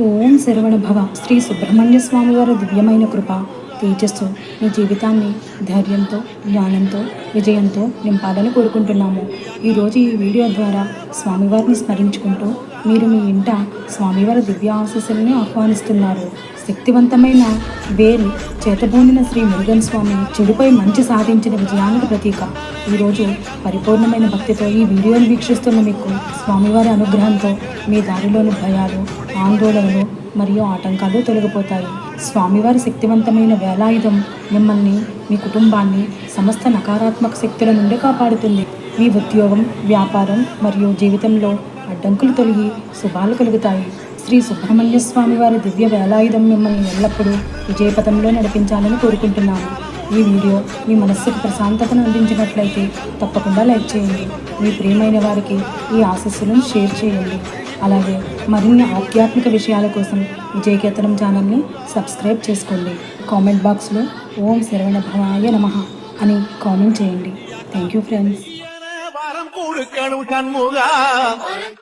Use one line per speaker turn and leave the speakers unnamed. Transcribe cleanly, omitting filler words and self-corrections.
ఓం శరవణ భవ. శ్రీ సుబ్రహ్మణ్య స్వామి వారి దివ్యమైన కృప తేజస్సు మీ జీవితాన్ని ధైర్యంతో, జ్ఞానంతో, విజయంతో నింపాలని కోరుకుంటున్నాము. ఈరోజు ఈ వీడియో ద్వారా స్వామివారిని స్మరించుకుంటూ మీరు మీ ఇంట స్వామివారి దివ్య ఆశీస్సులను ఆహ్వానిస్తున్నారు. శక్తివంతమైన వేల్ చేతబూనిన శ్రీ మురుగన్ స్వామి చెడుపై మంచి సాధించిన విజయానికి ప్రతీక. ఈరోజు పరిపూర్ణమైన భక్తితో ఈ వీడియోను వీక్షిస్తున్న మీకు స్వామివారి అనుగ్రహంతో మీ దారిలోని భయాలు, ఆందోళనలు మరియు ఆటంకాలు తొలగిపోతాయి. స్వామివారి శక్తివంతమైన వేలాయుధం మిమ్మల్ని, మీ కుటుంబాన్ని సమస్త నకారాత్మక శక్తుల నుండి కాపాడుతుంది. మీ ఉద్యోగం, వ్యాపారం మరియు జీవితంలో అడ్డంకులు తొలగి శుభాలు కలుగుతాయి. శ్రీ సుబ్రహ్మణ్య స్వామి వారి దివ్య వేలాయుధం మిమ్మల్ని ఎల్లప్పుడూ విజయపథంలో నడిపించాలని కోరుకుంటున్నాము. ఈ వీడియో మీ మనస్సుకు ప్రశాంతతను అందించినట్లయితే తప్పకుండా లైక్ చేయండి. మీ ప్రియమైన వారికి ఈ ఆశీస్సులను షేర్ చేయండి. అలాగే మరిన్ని ఆధ్యాత్మిక విషయాల కోసం విజయకేతనం ఛానల్ని సబ్స్క్రైబ్ చేసుకోండి. కామెంట్ బాక్స్లో ఓం శరవణ భవాయ నమః అని కామెంట్ చేయండి. Thank you friends.